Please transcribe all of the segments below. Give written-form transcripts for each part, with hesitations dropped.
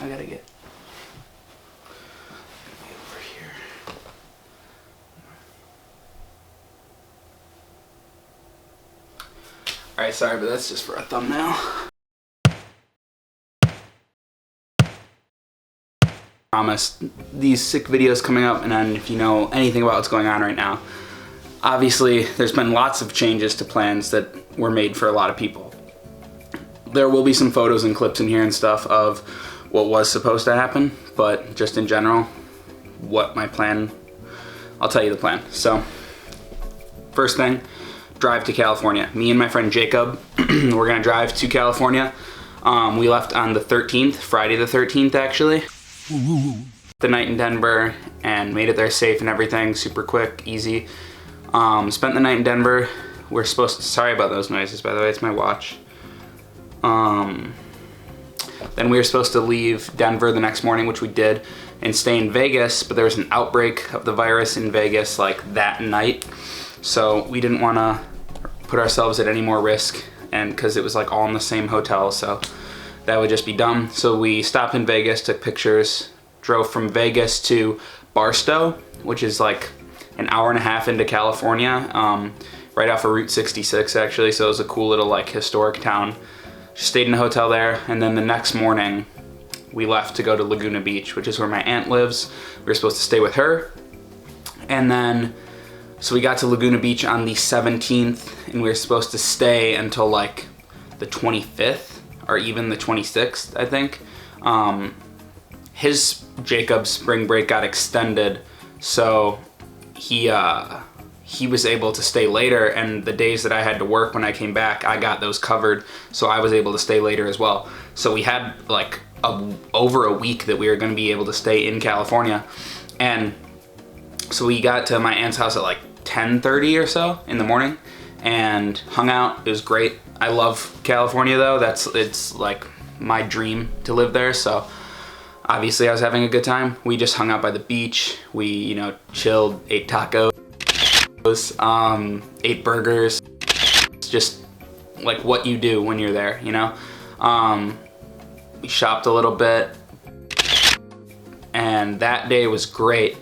I gotta get over here. Alright, sorry, but that's just for a thumbnail. Promise these sick videos coming up, and then if you know anything about what's going on right now, obviously there's been lots of changes to plans that were made for a lot of people. There will be some photos and clips in here and stuff of what was supposed to happen, but just in general, what my plan, I'll tell you the plan. So, first thing, drive to California. Me and my friend Jacob, we're gonna drive to California. We left on the 13th, Friday the 13th actually. The night in Denver and made it there safe and everything, super quick, easy. Spent the night in Denver. We're supposed to, sorry about those noises by the way, it's my watch. Then we were supposed to leave Denver the next morning, which we did, and stay in Vegas, but there was an outbreak of the virus in Vegas like that night. So we didn't wanna put ourselves at any more risk, and cause it was like all in the same hotel, so that would just be dumb. So we stopped in Vegas, took pictures, drove from Vegas to Barstow, which is like an hour and a half into California, right off of Route 66 actually, so it was a cool little like historic town. Just stayed in a hotel there, and then the next morning we left to go to Laguna Beach, which is where my aunt lives. We were supposed to stay with her, and then so we got to Laguna Beach on the 17th, and we were supposed to stay until like the 25th or even the 26th, I think. Jacob's spring break got extended, so he was able to stay later, and the days that I had to work when I came back, I got those covered, so I was able to stay later as well. So we had like over a week that we were gonna be able to stay in California. And so we got to my aunt's house at like 10:30 or so in the morning and hung out. It was great. I love California though. It's like my dream to live there, so obviously I was having a good time. We just hung out by the beach. We, you know, chilled, ate tacos, ate burgers, just like what you do when you're there, you know? We shopped a little bit, and that day was great.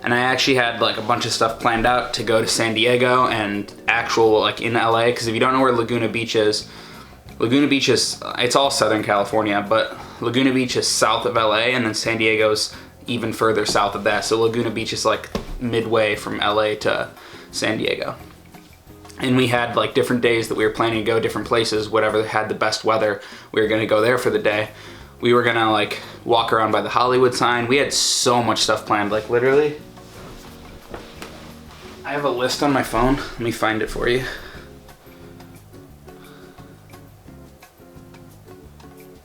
And I actually had like a bunch of stuff planned out to go to San Diego and actual like in LA, because if you don't know where Laguna Beach is, it's all Southern California, but Laguna Beach is south of LA, and then San Diego's even further south of that. So Laguna Beach is like midway from LA to San Diego. And we had like different days that we were planning to go different places, whatever had the best weather, we were gonna go there for the day. We were gonna like walk around by the Hollywood sign. We had so much stuff planned, like literally. I have a list on my phone. Let me find it for you.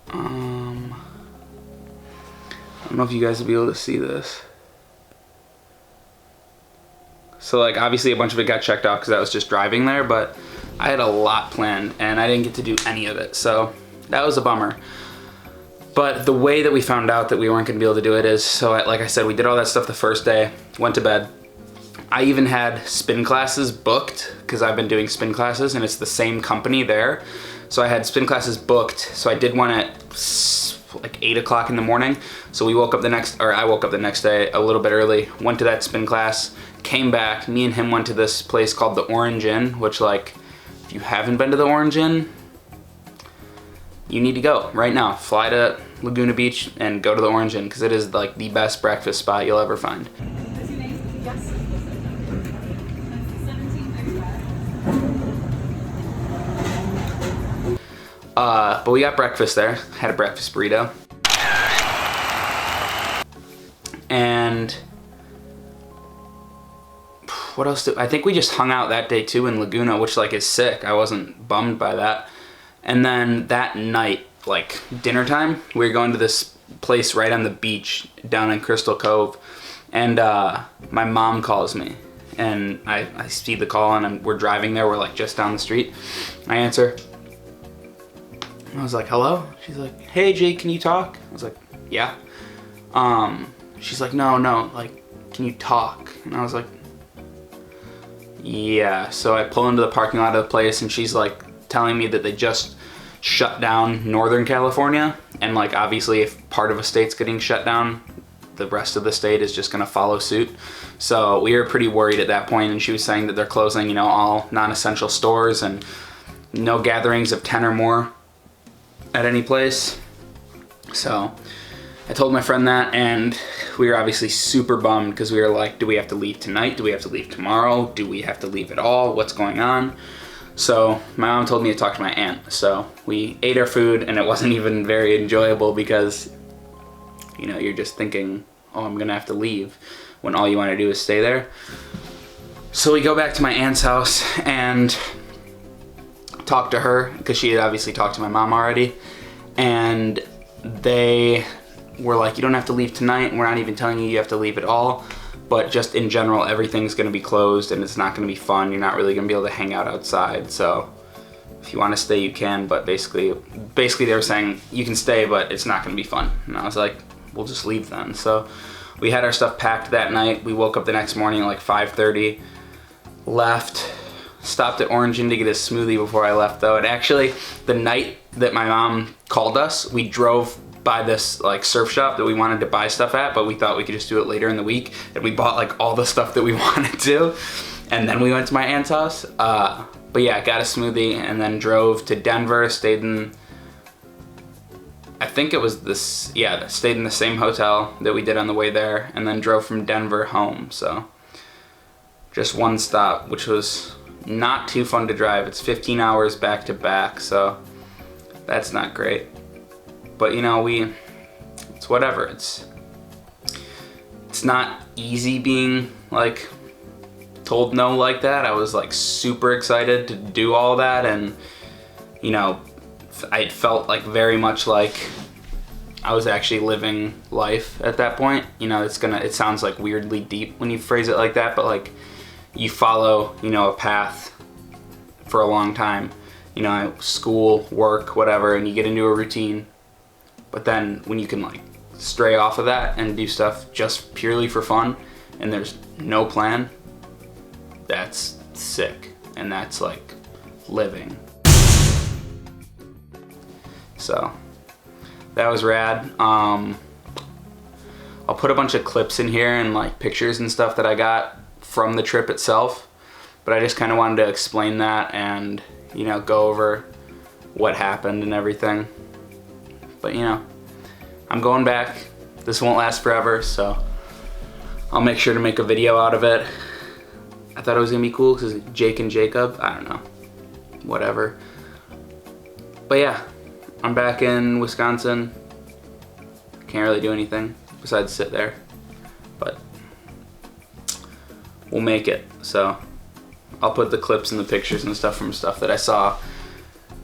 I don't know if you guys will be able to see this. So like obviously a bunch of it got checked off because I was just driving there, but I had a lot planned and I didn't get to do any of it. So that was a bummer. But the way that we found out that we weren't gonna be able to do it is, so like I said, we did all that stuff the first day, went to bed. I even had spin classes booked because I've been doing spin classes and it's the same company there. So I had spin classes booked. So I did one at like 8 o'clock in the morning. So I woke up the next day a little bit early, went to that spin class, came back. Me and him went to this place called the Orange Inn, which like, if you haven't been to the Orange Inn, you need to go right now. Fly to Laguna Beach and go to the Orange Inn because it is like the best breakfast spot you'll ever find. Yes. But we got breakfast there. Had a breakfast burrito. And what else I think we just hung out that day too in Laguna, which like is sick. I wasn't bummed by that. And then that night, like dinner time, we were going to this place right on the beach down in Crystal Cove. And my mom calls me and I see the call and we're driving there. We're like just down the street. I answer. I was like, hello? She's like, hey Jake, can you talk? I was like, yeah. She's like, no, like, can you talk? And I was like, yeah. So I pull into the parking lot of the place and she's like telling me that they just shut down Northern California And like obviously if part of a state's getting shut down, the rest of the state is just gonna follow suit. So we were pretty worried at that point, and she was saying that they're closing, you know, all non-essential stores and no gatherings of 10 or more at any place. So I told my friend that, and we were obviously super bummed because we were like, do we have to leave tonight? Do we have to leave tomorrow? Do we have to leave at all? What's going on? So my mom told me to talk to my aunt. So we ate our food, and it wasn't even very enjoyable because, you know, you're just thinking, oh, I'm gonna have to leave, when all you want to do is stay there. So we go back to my aunt's house and talk to her, because she had obviously talked to my mom already, and they were like, you don't have to leave tonight, and we're not even telling you have to leave at all, but just in general, everything's gonna be closed and it's not gonna be fun. You're not really gonna be able to hang out outside, so if you want to stay, you can, but basically they were saying you can stay, but it's not gonna be fun. And I was like, we'll just leave then. So we had our stuff packed that night. We woke up the next morning at like 5:30, left, stopped at Origin to get a smoothie before I left though. And actually, the night that my mom called us, we drove by this like surf shop that we wanted to buy stuff at, but we thought we could just do it later in the week. And we bought like all the stuff that we wanted to. And then we went to my aunt's house. But yeah, got a smoothie and then drove to Denver, stayed in, I think it was this, yeah, stayed in the same hotel that we did on the way there, and then drove from Denver home. So just one stop, which was not too fun to drive. It's 15 hours back to back, so that's not great. But you know, it's whatever. It's not easy being like told no like that. I was like super excited to do all that, and you know, I felt like very much like I was actually living life at that point. You know, it sounds like weirdly deep when you phrase it like that, but like you follow, you know, a path for a long time, you know, school, work, whatever, and you get into a routine. But then when you can like stray off of that and do stuff just purely for fun and there's no plan, that's sick, and that's like living. So that was rad. I'll put a bunch of clips in here and like pictures and stuff that I got from the trip itself, but I just kind of wanted to explain that and, you know, go over what happened and everything. But you know, I'm going back. This won't last forever, so I'll make sure to make a video out of it. I thought it was gonna be cool because Jake and Jacob, I don't know, whatever. But yeah, I'm back in Wisconsin. Can't really do anything besides sit there, but we'll make it. So I'll put the clips and the pictures and stuff from stuff that I saw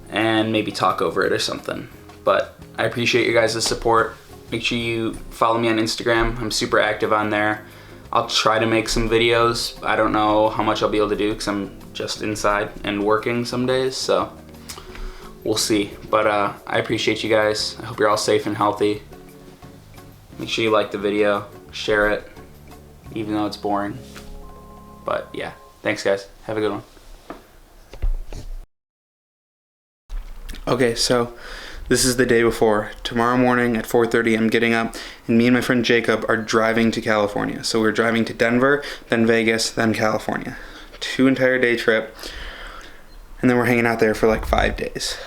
and maybe talk over it or something. But I appreciate your guys' support. Make sure you follow me on Instagram. I'm super active on there. I'll try to make some videos. I don't know how much I'll be able to do because I'm just inside and working some days, so we'll see. But I appreciate you guys. I hope you're all safe and healthy. Make sure you like the video, share it, even though it's boring. But yeah, thanks guys. Have a good one. Okay, so this is the day before. Tomorrow morning at 4:30 I'm getting up, and me and my friend Jacob are driving to California. So we're driving to Denver, then Vegas, then California. 2 entire day trip, and then we're hanging out there for like 5 days.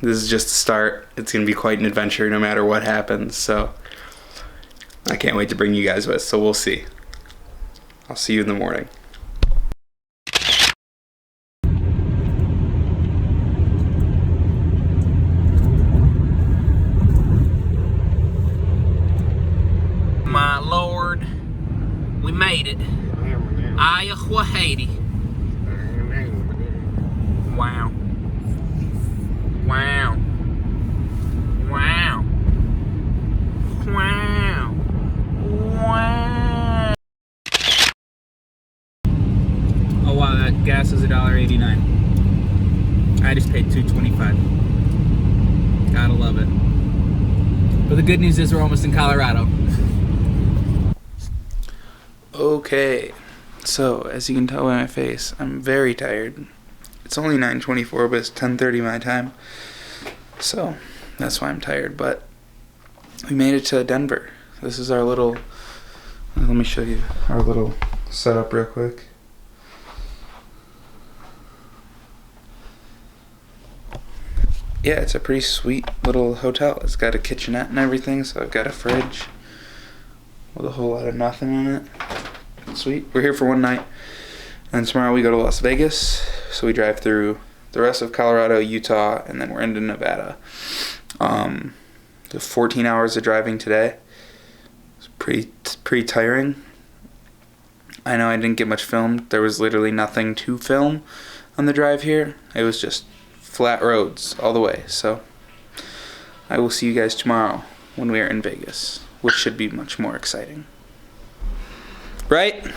This is just the start. It's gonna be quite an adventure no matter what happens, so I can't wait to bring you guys with, so we'll see. I'll see you in the morning. My Lord, we made it. Iowa, Haiti. Wow. Wow. Wow. Wow. Wow. Oh wow, that gas is $1.89. I just paid $2.25. Gotta love it. But the good news is we're almost in Colorado. Okay, so as you can tell by my face, I'm very tired. It's only 9:24, but it's 10:30 my time. So That's why I'm tired, but we made it to Denver. This is our little, let me show you our little setup real quick. Yeah, it's a pretty sweet little hotel. It's got a kitchenette and everything, so I've got a fridge with a whole lot of nothing in it. Sweet. We're here for one night, and tomorrow we go to Las Vegas, so we drive through the rest of Colorado, Utah, and then we're into Nevada. The 14 hours of driving today. It's pretty tiring. I know I didn't get much filmed. There was literally nothing to film on the drive here. It was just flat roads all the way. So I will see you guys tomorrow when we are in Vegas, which should be much more exciting. Right?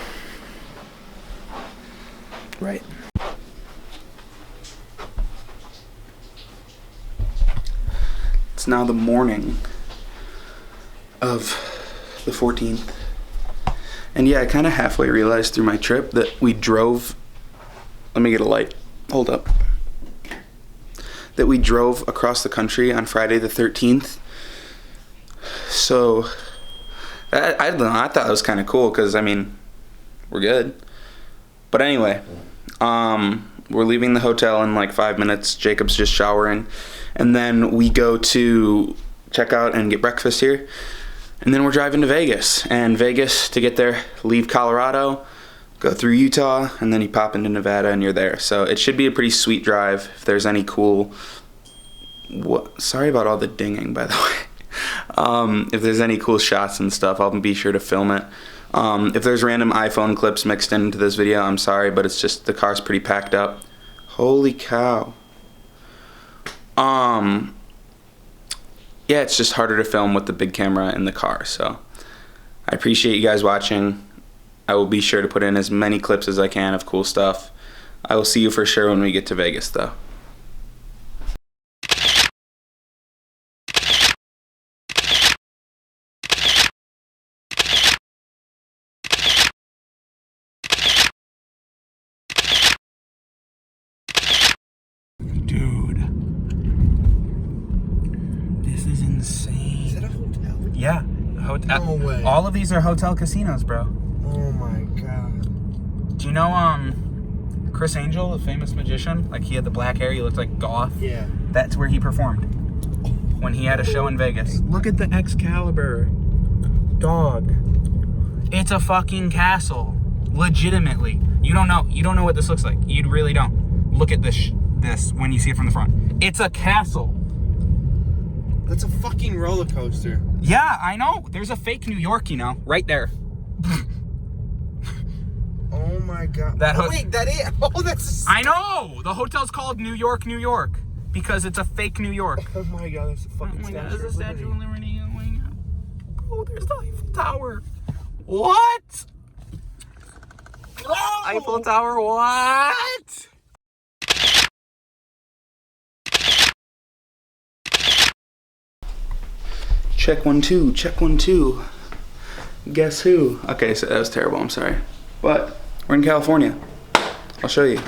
Right. It's now the morning of the 14th. And yeah, I kind of halfway realized through my trip that we drove, let me get a light, hold up, that we drove across the country on Friday the 13th. So, I don't know, I thought it was kind of cool because, I mean, we're good. But anyway, we're leaving the hotel in like 5 minutes. Jacob's just showering. And then we go to check out and get breakfast here. And then we're driving to Vegas. And Vegas, to get there, leave Colorado, go through Utah, and then you pop into Nevada and you're there. So it should be a pretty sweet drive. If there's any cool... Sorry about all the dinging, by the way. If there's any cool shots and stuff, I'll be sure to film it. If there's random iPhone clips mixed into this video, I'm sorry, but it's just the car's pretty packed up. Holy cow. Yeah, it's just harder to film with the big camera in the car, so I appreciate you guys watching. I will be sure to put in as many clips as I can of cool stuff. I will see you for sure when we get to Vegas, though. Dude, this is insane. Is that a hotel? Yeah, No way. All of these are hotel casinos, bro. Oh my god. Do you know Chris Angel, the famous magician? Like, he had the black hair, he looked like Goth. Yeah. That's where he performed when he had a show in Vegas. Look at the Excalibur. Dog. It's a fucking castle. Legitimately. You don't know what this looks like. You really don't. Look at this when you see it from the front. It's a castle. That's a fucking roller coaster. Yeah, I know. There's a fake New York, you know, right there. Oh my god. Wait, that is. Oh, that's. I know. The hotel's called New York, New York, because it's a fake New York. Oh my god, that's a fucking Oh my god, statue. there's a Statue of Liberty. Oh my god. Bro, there's the Eiffel Tower. What? Oh! Eiffel Tower, what? Check 1 2, check 1 2. Guess who? Okay, so that was terrible, I'm sorry. But we're in California. I'll show you.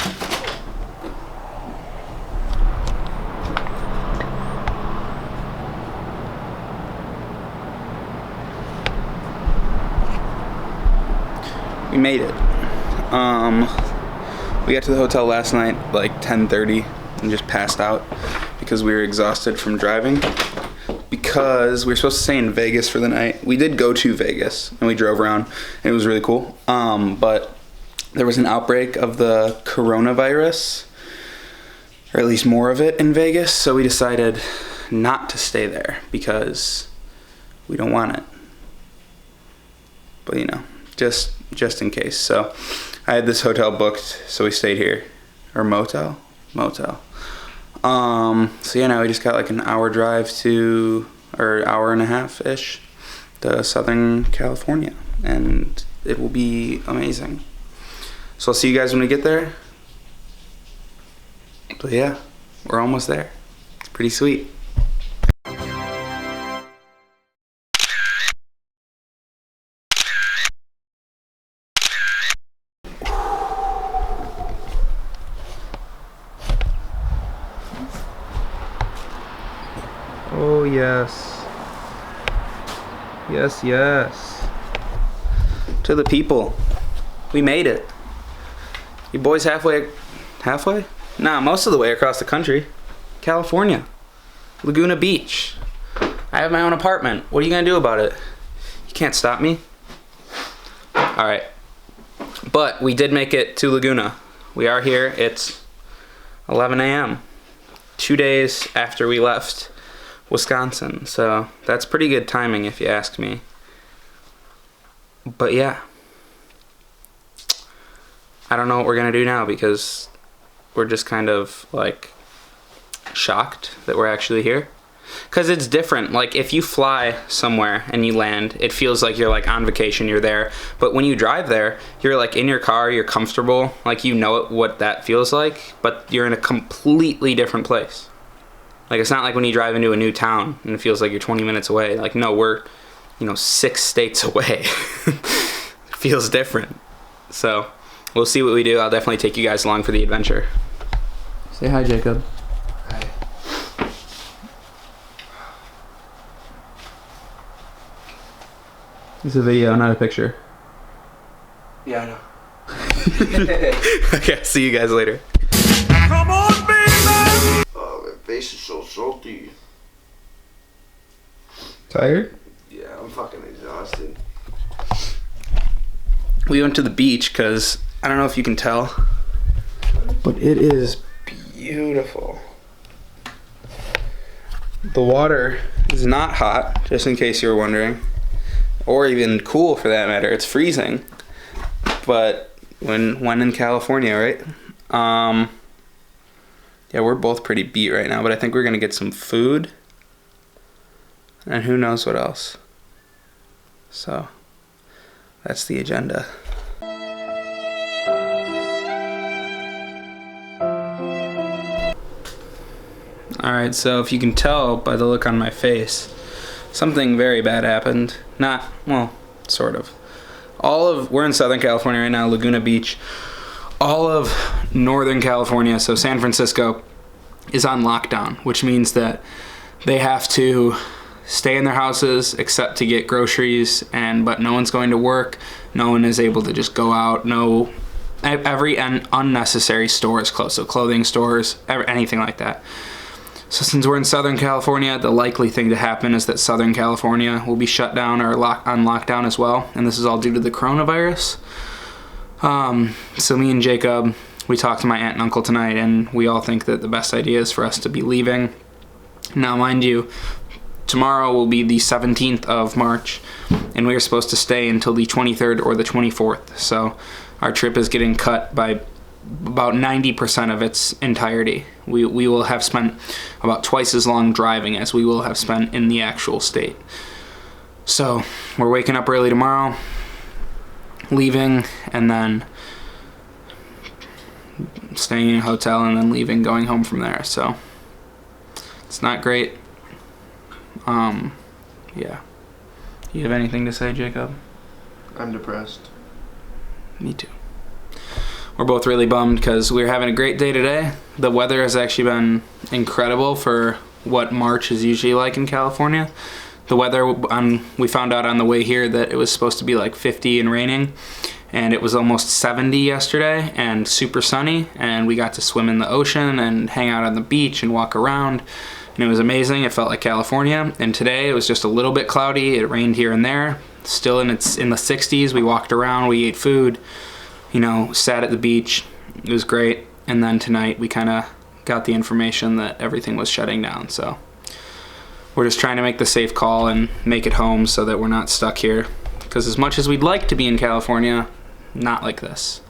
We made it. We got to the hotel last night like 10:30 and just passed out because we were exhausted from driving. Because we were supposed to stay in Vegas for the night. We did go to Vegas and we drove around and it was really cool. But there was an outbreak of the coronavirus, or at least more of it in Vegas. So we decided not to stay there because we don't want it. But you know, just in case. So I had this hotel booked, so we stayed here. Or motel. So yeah, now we just got like an hour drive to, or hour and a half-ish to Southern California, and it will be amazing. So I'll see you guys when we get there. But yeah, we're almost there. It's pretty sweet. yes. Yes, yes. To the people. We made it. You boys halfway? Nah, most of the way across the country. California. Laguna Beach. I have my own apartment. What are you gonna do about it? You can't stop me. Alright. But we did make it to Laguna. We are here. It's 11 a.m. 2 days after we left Wisconsin. So that's pretty good timing if you ask me. But yeah. I don't know what we're gonna do now because we're just kind of like shocked that we're actually here. Because it's different. Like if you fly somewhere and you land, it feels like you're like on vacation, you're there. But when you drive there, you're like in your car, you're comfortable, like you know what that feels like, but you're in a completely different place. Like it's not like when you drive into a new town and it feels like you're 20 minutes away. Like no, we're, 6 states away. It feels different. So we'll see what we do. I'll definitely take you guys along for the adventure. Say hi, Jacob. Hi. It's a video, not a picture. Yeah, I know. Okay, see you guys later. Come on, baby! Oh, my face is so salty. Tired? Yeah, I'm fucking exhausted. We went to the beach because, I don't know if you can tell, but it is beautiful. The water is not hot, just in case you were wondering. Or even cool for that matter. It's freezing. But when in California, right? Yeah, we're both pretty beat right now, but I think we're gonna get some food. And who knows what else. So that's the agenda. Alright, so if you can tell by the look on my face, something very bad happened. Well, sort of. We're in Southern California right now, Laguna Beach. All of Northern California, so San Francisco, is on lockdown, which means that they have to stay in their houses except to get groceries, but no one's going to work. No one is able to just go out. Every unnecessary store is closed, so clothing stores, anything like that. So since we're in Southern California, the likely thing to happen is that Southern California will be shut down or on lockdown as well, and this is all due to the coronavirus. So me and Jacob, we talked to my aunt and uncle tonight, and we all think that the best idea is for us to be leaving. Now, mind you, tomorrow will be the 17th of March, and we are supposed to stay until the 23rd or the 24th. So our trip is getting cut by about 90% of its entirety. We will have spent about twice as long driving as we will have spent in the actual state. So we're waking up early tomorrow, leaving, and then staying in a hotel, and then leaving, going home from there. So it's not great. Yeah. You have anything to say, Jacob? I'm depressed. Me too. We're both really bummed because we were having a great day today. The weather has actually been incredible for what March is usually like in California. The weather, we found out on the way here that it was supposed to be like 50 and raining, and it was almost 70 yesterday and super sunny, and we got to swim in the ocean and hang out on the beach and walk around, and it was amazing. It felt like California. And today it was just a little bit cloudy. It rained here and there. Still in the 60s. We walked around, we ate food, sat at the beach. It was great. And then tonight we kind of got the information that everything was shutting down. So we're just trying to make the safe call and make it home so that we're not stuck here. Because as much as we'd like to be in California, not like this.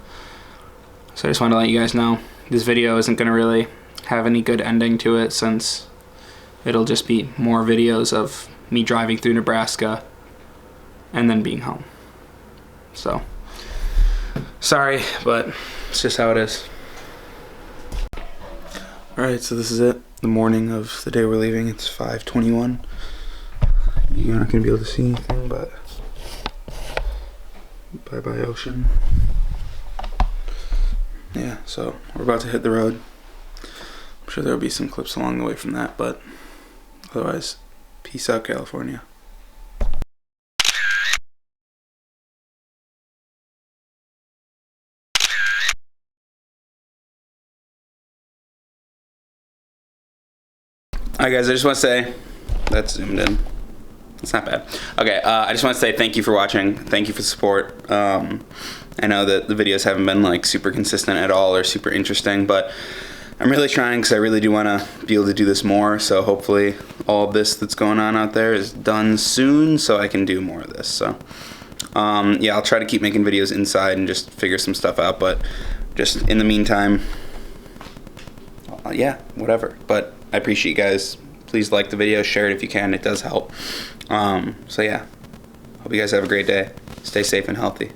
So I just wanted to let you guys know this video isn't going to really have any good ending to it, since it'll just be more videos of me driving through Nebraska and then being home. So sorry, but it's just how it is. Alright, so this is it. The morning of the day we're leaving. It's 5:21. You're not going to be able to see anything, but bye-bye ocean. Yeah, so we're about to hit the road. I'm sure there'll be some clips along the way from that, but otherwise, Peace out, California. Alright guys, I just want to say, that's zoomed in. It's not bad. Okay, I just want to say thank you for watching. Thank you for the support. I know that the videos haven't been like super consistent at all or super interesting, but I'm really trying because I really do want to be able to do this more. So hopefully all of this that's going on out there is done soon so I can do more of this. So yeah, I'll try to keep making videos inside and just figure some stuff out, but just in the meantime, yeah, whatever. But I appreciate you guys. Please like the video, share it if you can. It does help. So yeah, hope you guys have a great day. Stay safe and healthy.